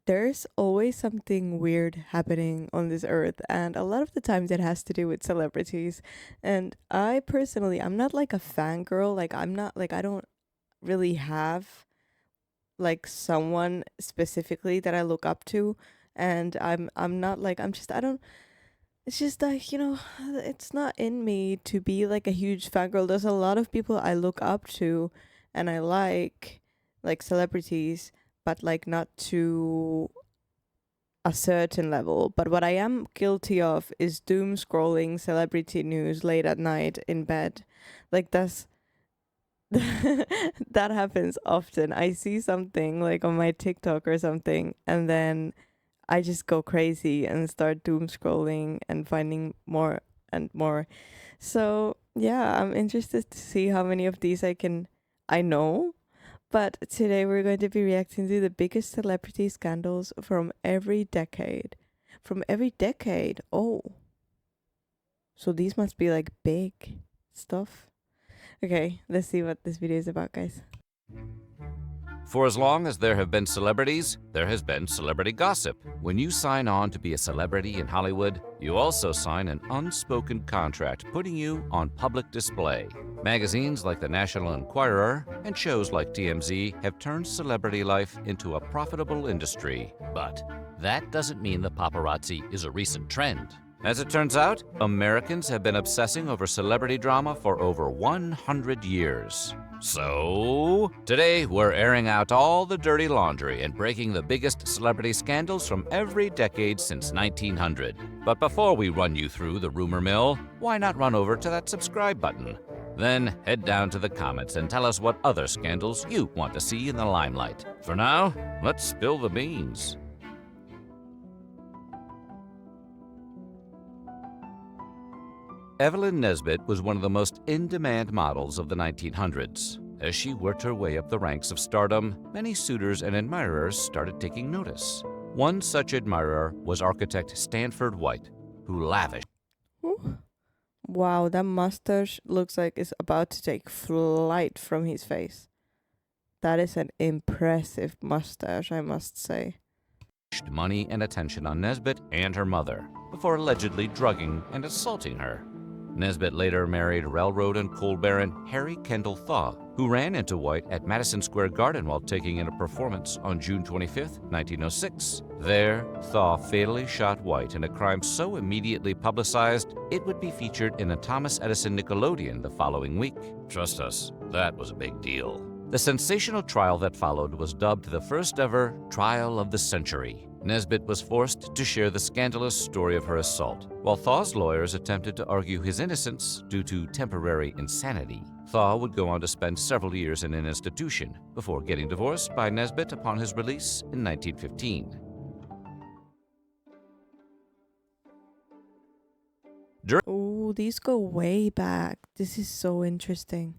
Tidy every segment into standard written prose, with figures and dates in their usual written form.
there's always something weird happening on this earth, and a lot of the times it has to do with celebrities. And I personally, I'm not like a fangirl. Like, I'm not like, I don't really have like someone specifically that I look up to. And I'm not like, I don't, it's just that, it's not in me to be like a huge fangirl. There's a lot of people I look up to and I like celebrities, but like not to a certain level. But what I am guilty of is doom scrolling celebrity news late at night in bed. Like that's that happens often. I see something like on my TikTok or something, and then I just go crazy and start doom scrolling and finding more and more. So yeah, I'm interested to see how many of these I know. But today we're going to be reacting to the biggest celebrity scandals from every decade. From every decade. Oh. So these must be like big stuff. Okay, let's see what this video is about, guys. For as long as there have been celebrities, there has been celebrity gossip. When you sign on to be a celebrity in Hollywood, you also sign an unspoken contract putting you on public display. Magazines like the National Enquirer and shows like TMZ have turned celebrity life into a profitable industry. But that doesn't mean the paparazzi is a recent trend. As it turns out, Americans have been obsessing over celebrity drama for over 100 years. So, today we're airing out all the dirty laundry and breaking the biggest celebrity scandals from every decade since 1900. But before we run you through the rumor mill, why not run over to that subscribe button? Then head down to the comments and tell us what other scandals you want to see in the limelight. For now, let's spill the beans. Evelyn Nesbit was one of the most in-demand models of the 1900s. As she worked her way up the ranks of stardom, many suitors and admirers started taking notice. One such admirer was architect Stanford White, who lavished Ooh. Wow, that mustache looks like it's about to take flight from his face. That is an impressive mustache, I must say. money and attention on Nesbit and her mother, before allegedly drugging and assaulting her. Nesbit later married railroad and coal baron Harry Kendall Thaw, who ran into White at Madison Square Garden while taking in a performance on June 25, 1906. There, Thaw fatally shot White in a crime so immediately publicized it would be featured in a Thomas Edison Nickelodeon the following week. Trust us, that was a big deal. The sensational trial that followed was dubbed the first ever trial of the century. Nesbit was forced to share the scandalous story of her assault, while Thaw's lawyers attempted to argue his innocence due to temporary insanity. Thaw would go on to spend several years in an institution before getting divorced by Nesbit upon his release in 1915. Oh, these go way back. This is so interesting.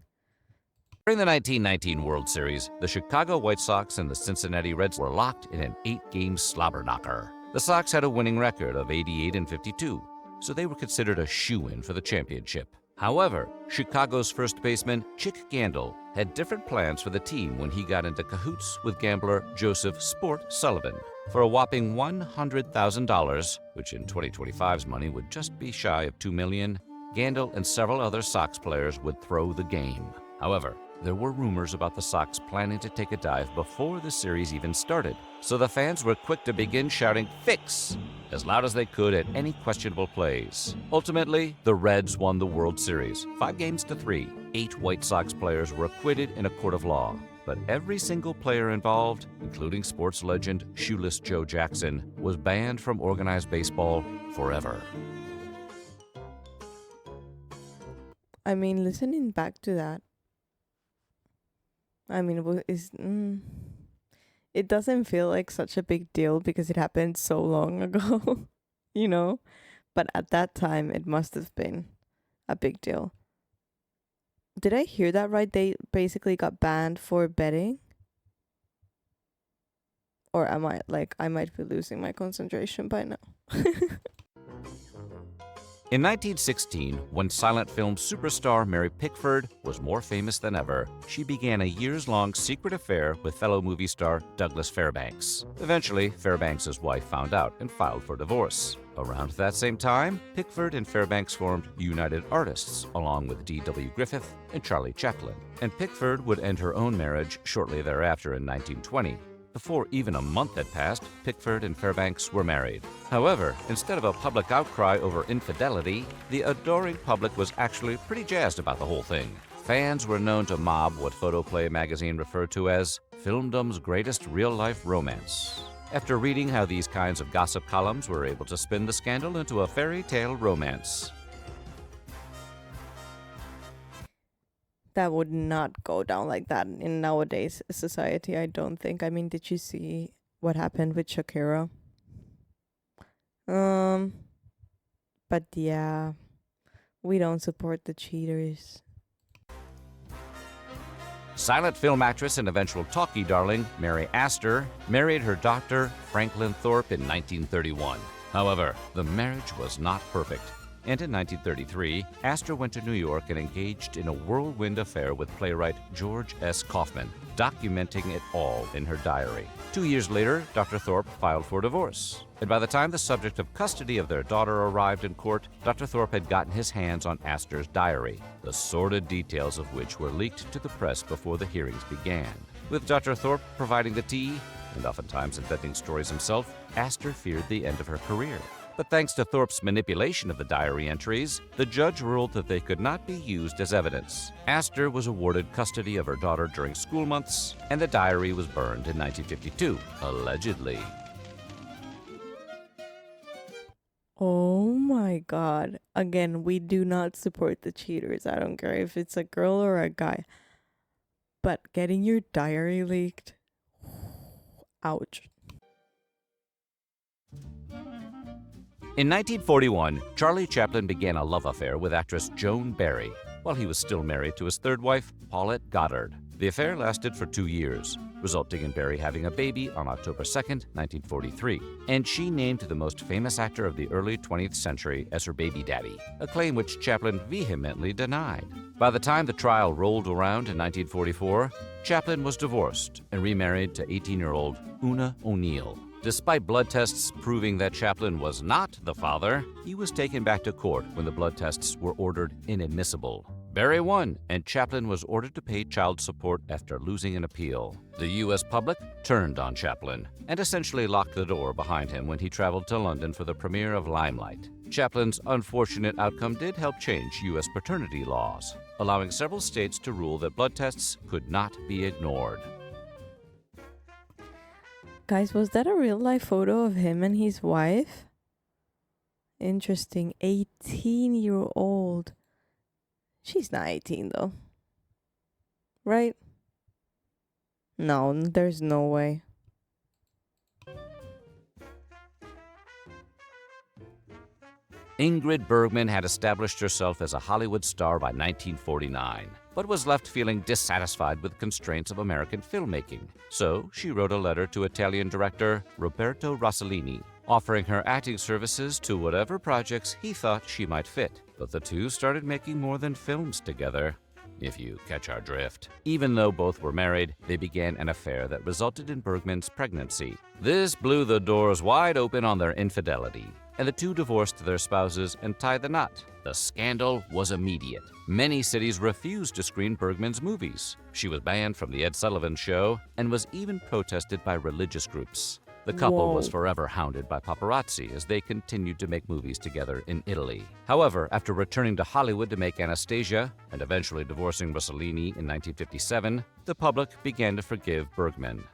During the 1919 World Series, the Chicago White Sox and the Cincinnati Reds were locked in an 8-game slobber knocker. The Sox had a winning record of 88-52, so they were considered a shoo-in for the championship. However, Chicago's first baseman, Chick Gandil, had different plans for the team when he got into cahoots with gambler Joseph "Sport" Sullivan. For a whopping $100,000, which in 2025's money would just be shy of $2 million, Gandil and several other Sox players would throw the game. However, there were rumors about the Sox planning to take a dive before the series even started, so the fans were quick to begin shouting "Fix!" as loud as they could at any questionable plays. Ultimately, the Reds won the World Series, 5-3. 8 White Sox players were acquitted in a court of law, but every single player involved, including sports legend Shoeless Joe Jackson, was banned from organized baseball forever. I mean, listening back to that, I mean, it doesn't feel like such a big deal because it happened so long ago, you know? But at that time, it must have been a big deal. Did I hear that right? They basically got banned for betting? Or I might be losing my concentration by now. In 1916, when silent film superstar Mary Pickford was more famous than ever, she began a years-long secret affair with fellow movie star Douglas Fairbanks. Eventually, Fairbanks' wife found out and filed for divorce. Around that same time, Pickford and Fairbanks formed United Artists, along with D.W. Griffith and Charlie Chaplin. And Pickford would end her own marriage shortly thereafter in 1920. Before even a month had passed, Pickford and Fairbanks were married. However, instead of a public outcry over infidelity, the adoring public was actually pretty jazzed about the whole thing. Fans were known to mob what Photoplay magazine referred to as filmdom's greatest real-life romance. After reading how these kinds of gossip columns were able to spin the scandal into a fairy tale romance. That would not go down like that in nowadays society, I don't think. I mean, did you see what happened with Shakira? Um, but yeah, we don't support the cheaters. Silent film actress and eventual talkie darling Mary Astor married her doctor Franklin Thorpe in 1931. However, the marriage was not perfect. And in 1933, Astor went to New York and engaged in a whirlwind affair with playwright George S. Kaufman, documenting it all in her diary. 2 years later, Dr. Thorpe filed for divorce. And by the time the subject of custody of their daughter arrived in court, Dr. Thorpe had gotten his hands on Astor's diary, the sordid details of which were leaked to the press before the hearings began. With Dr. Thorpe providing the tea, and oftentimes inventing stories himself, Astor feared the end of her career. But thanks to Thorpe's manipulation of the diary entries, the judge ruled that they could not be used as evidence. Astor was awarded custody of her daughter during school months, and the diary was burned in 1952, allegedly. Oh my god. Again, we do not support the cheaters. I don't care if it's a girl or a guy. But getting your diary leaked, ouch. In 1941, Charlie Chaplin began a love affair with actress Joan Barry, while he was still married to his third wife, Paulette Goddard. The affair lasted for 2 years, resulting in Barry having a baby on October 2, 1943, and she named the most famous actor of the early 20th century as her baby daddy, a claim which Chaplin vehemently denied. By the time the trial rolled around in 1944, Chaplin was divorced and remarried to 18-year-old Una O'Neill. Despite blood tests proving that Chaplin was not the father, he was taken back to court when the blood tests were ordered inadmissible. Barry won, and Chaplin was ordered to pay child support after losing an appeal. The U.S. public turned on Chaplin and essentially locked the door behind him when he traveled to London for the premiere of Limelight. Chaplin's unfortunate outcome did help change U.S. paternity laws, allowing several states to rule that blood tests could not be ignored. Guys, was that a real life photo of him and his wife? Interesting. 18-year-old. She's not 18 though. Right? No, there's no way. Ingrid Bergman had established herself as a Hollywood star by 1949, but was left feeling dissatisfied with constraints of American filmmaking. So she wrote a letter to Italian director Roberto Rossellini, offering her acting services to whatever projects he thought she might fit. But the two started making more than films together, if you catch our drift. Even though both were married, they began an affair that resulted in Bergman's pregnancy. This blew the doors wide open on their infidelity, and the two divorced their spouses and tied the knot. The scandal was immediate. Many cities refused to screen Bergman's movies. She was banned from The Ed Sullivan Show and was even protested by religious groups. The couple was forever hounded by paparazzi as they continued to make movies together in Italy. However, after returning to Hollywood to make Anastasia and eventually divorcing Rossellini in 1957, the public began to forgive Bergman.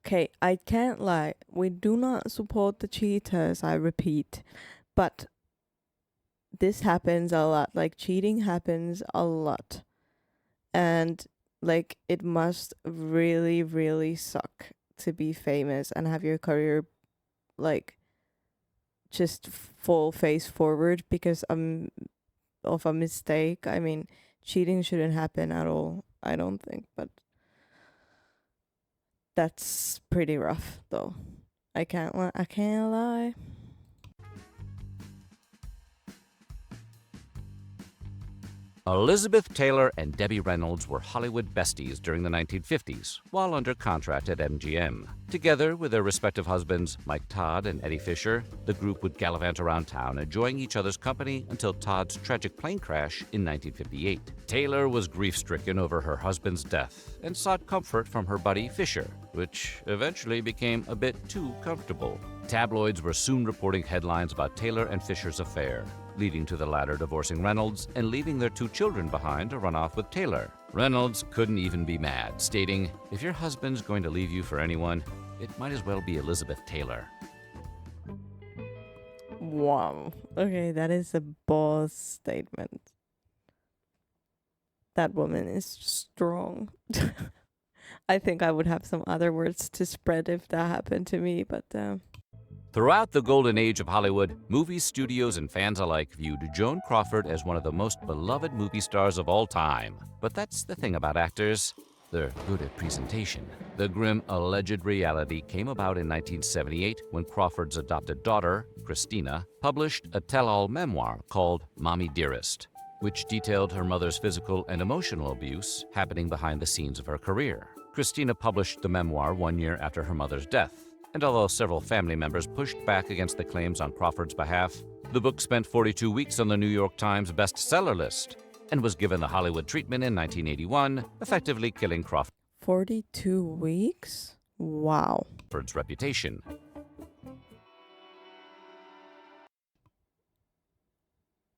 Okay, I can't lie. We do not support the cheaters, I repeat. But this happens a lot. Like, cheating happens a lot. And, like, it must really, really suck to be famous and have your career, like, just full face forward because of a mistake. I mean, cheating shouldn't happen at all, I don't think. But that's pretty rough, though. I can't lie. Elizabeth Taylor and Debbie Reynolds were Hollywood besties during the 1950s, while under contract at MGM. Together with their respective husbands, Mike Todd and Eddie Fisher, the group would gallivant around town, enjoying each other's company until Todd's tragic plane crash in 1958. Taylor was grief-stricken over her husband's death and sought comfort from her buddy Fisher, which eventually became a bit too comfortable. Tabloids were soon reporting headlines about Taylor and Fisher's affair, leading to the latter divorcing Reynolds and leaving their 2 children behind to run off with Taylor. Reynolds couldn't even be mad, stating, "If your husband's going to leave you for anyone, it might as well be Elizabeth Taylor." Wow. Okay, that is a boss statement. That woman is strong. I think I would have some other words to spread if that happened to me, but Throughout the golden age of Hollywood, movie studios and fans alike viewed Joan Crawford as one of the most beloved movie stars of all time. But that's the thing about actors. They're good at presentation. The grim alleged reality came about in 1978 when Crawford's adopted daughter, Christina, published a tell-all memoir called Mommie Dearest, which detailed her mother's physical and emotional abuse happening behind the scenes of her career. Christina published the memoir 1 year after her mother's death, and although several family members pushed back against the claims on Crawford's behalf, the book spent 42 weeks on the New York Times bestseller list and was given the Hollywood treatment in 1981, effectively killing 42 weeks? Wow. Crawford's reputation.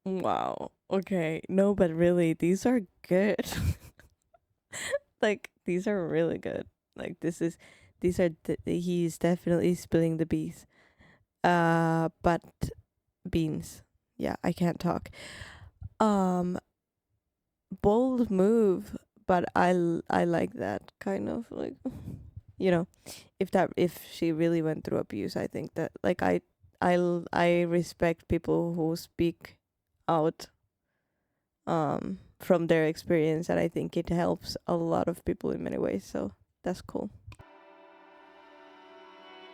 Wow. Okay. No, but really, these are good. Like, these are really good. Like, he's definitely spilling the beans. But beans. Yeah, I can't talk. Bold move, but I like that kind of, like, if she really went through abuse, I think that, like, I respect people who speak out from their experience, and I think it helps a lot of people in many ways, so that's cool.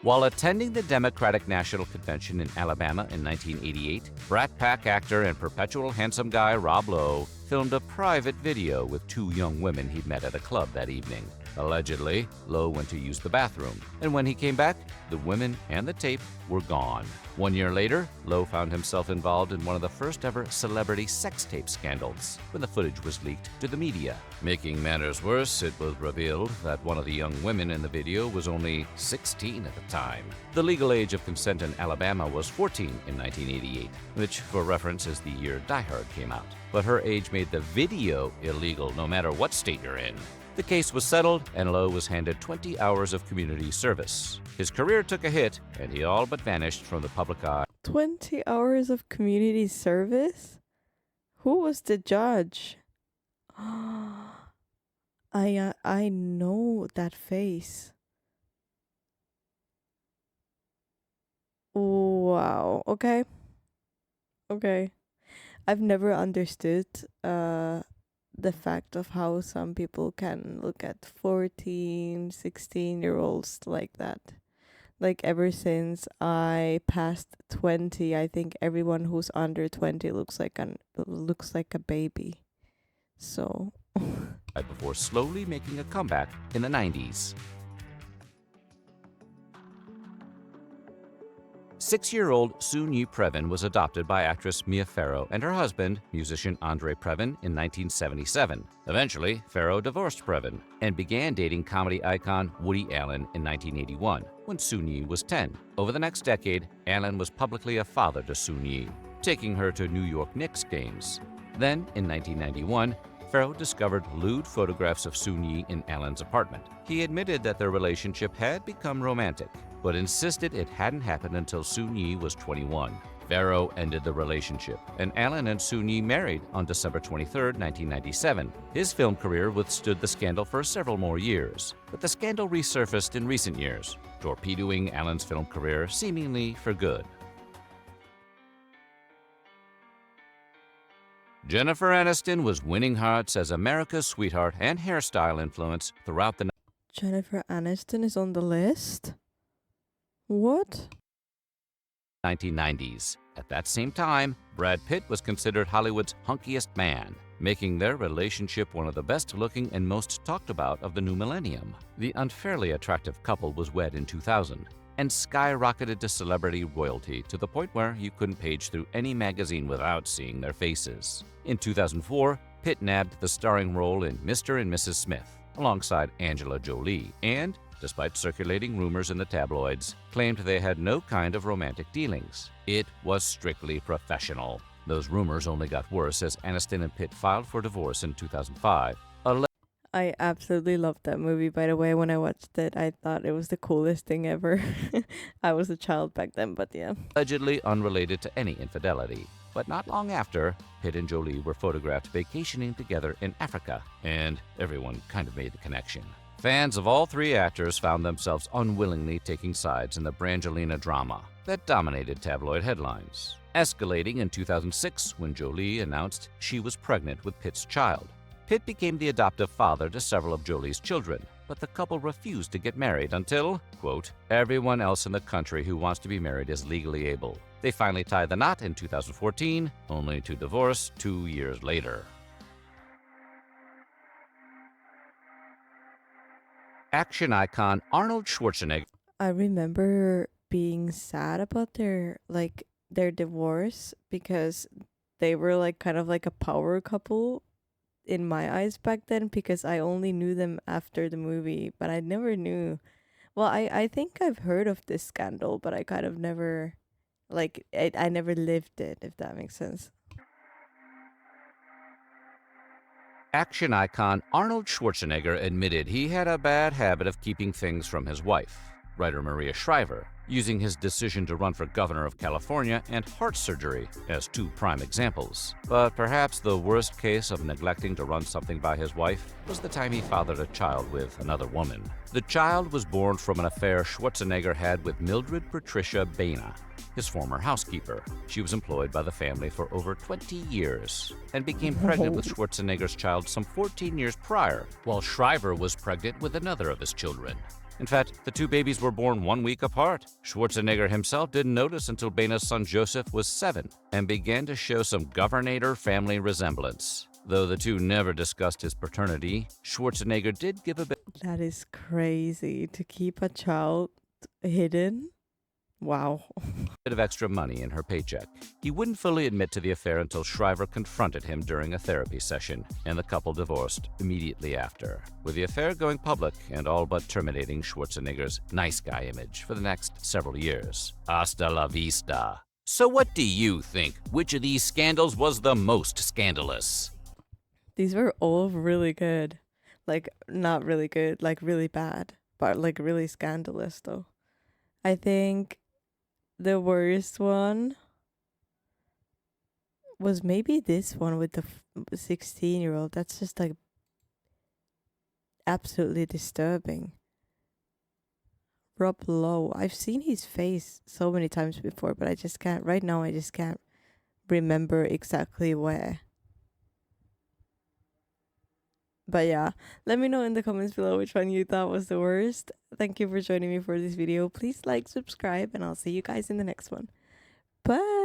While attending the Democratic National Convention in Alabama in 1988, Brat Pack actor and perpetual handsome guy Rob Lowe filmed a private video with 2 young women he'd met at a club that evening. Allegedly, Lowe went to use the bathroom, and when he came back, the women and the tape were gone. 1 year later, Lowe found himself involved in one of the first ever celebrity sex tape scandals when the footage was leaked to the media. Making matters worse, it was revealed that one of the young women in the video was only 16 at the time. The legal age of consent in Alabama was 14 in 1988, which, for reference, is the year Die Hard came out. But her age made the video illegal no matter what state you're in. The case was settled, and Lowe was handed 20 hours of community service. His career took a hit, and he all but vanished from the public eye. 20 hours of community service? Who was the judge? I know that face. Wow. Okay. I've never understood the fact of how some people can look at 14, 16-year-olds like that. Like, ever since I passed 20, I think everyone who's under 20 looks like a baby. So before slowly making a comeback in the 90s. 6-year-old Soon-Yi Previn was adopted by actress Mia Farrow and her husband, musician Andre Previn, in 1977. Eventually, Farrow divorced Previn and began dating comedy icon Woody Allen in 1981, when Soon-Yi was 10. Over the next decade, Allen was publicly a father to Soon-Yi, taking her to New York Knicks games. Then, in 1991, Farrow discovered lewd photographs of Soon-Yi in Allen's apartment. He admitted that their relationship had become romantic, but insisted it hadn't happened until Soon-Yi was 21. Farrow ended the relationship, and Allen and Soon-Yi married on December 23, 1997. His film career withstood the scandal for several more years, but the scandal resurfaced in recent years, torpedoing Allen's film career seemingly for good. Jennifer Aniston was winning hearts as America's sweetheart and hairstyle influence throughout the Jennifer Aniston is on the list? What? 1990s. At that same time, Brad Pitt was considered Hollywood's hunkiest man, making their relationship one of the best-looking and most talked about of the new millennium. The unfairly attractive couple was wed in 2000 and skyrocketed to celebrity royalty to the point where you couldn't page through any magazine without seeing their faces. In 2004, Pitt nabbed the starring role in Mr. and Mrs. Smith alongside Angela Jolie and, despite circulating rumors in the tabloids, claimed they had no kind of romantic dealings. It was strictly professional. Those rumors only got worse as Aniston and Pitt filed for divorce in 2005. I absolutely loved that movie, by the way. When I watched it, I thought it was the coolest thing ever. I was a child back then, but yeah. Allegedly unrelated to any infidelity. But not long after, Pitt and Jolie were photographed vacationing together in Africa, and everyone kind of made the connection. Fans of all three actors found themselves unwillingly taking sides in the Brangelina drama that dominated tabloid headlines, escalating in 2006 when Jolie announced she was pregnant with Pitt's child. Pitt became the adoptive father to several of Jolie's children, but the couple refused to get married until, quote, everyone else in the country who wants to be married is legally able. They finally tied the knot in 2014, only to divorce 2 years later. Action icon Arnold Schwarzenegger. I remember being sad about their divorce because they were like kind of like a power couple in my eyes back then, because I only knew them after the movie, but I never knew. Well, I think I've heard of this scandal, but I kind of never I never lived it, if that makes sense. Action icon Arnold Schwarzenegger admitted he had a bad habit of keeping things from his wife, writer Maria Shriver, using his decision to run for governor of California and heart surgery as two prime examples. But perhaps the worst case of neglecting to run something by his wife was the time he fathered a child with another woman. The child was born from an affair Schwarzenegger had with Mildred Patricia Baina, his former housekeeper. She was employed by the family for over 20 years and became pregnant with Schwarzenegger's child some 14 years prior, while Shriver was pregnant with another of his children. In fact, the two babies were born 1 week apart. Schwarzenegger himself didn't notice until Baina's son Joseph was 7 and began to show some Governator family resemblance. Though the two never discussed his paternity, Schwarzenegger did give a bit That is crazy to keep a child hidden. Wow. of extra money in her paycheck. He wouldn't fully admit to the affair until Shriver confronted him during a therapy session, and the couple divorced immediately after, with the affair going public and all but terminating Schwarzenegger's nice guy image for the next several years. Hasta la vista. So what do you think? Which of these scandals was the most scandalous? These were all really good. Like, not really good, like really bad, but like really scandalous though. I think the worst one was maybe this one with the 16-year-old. That's just like absolutely disturbing. Rob Lowe. I've seen his face so many times before, but I just can't, right now, I just can't remember exactly where. But yeah, let me know in the comments below which one you thought was the worst. Thank you for joining me for this video. Please like, subscribe, and I'll see you guys in the next one. Bye!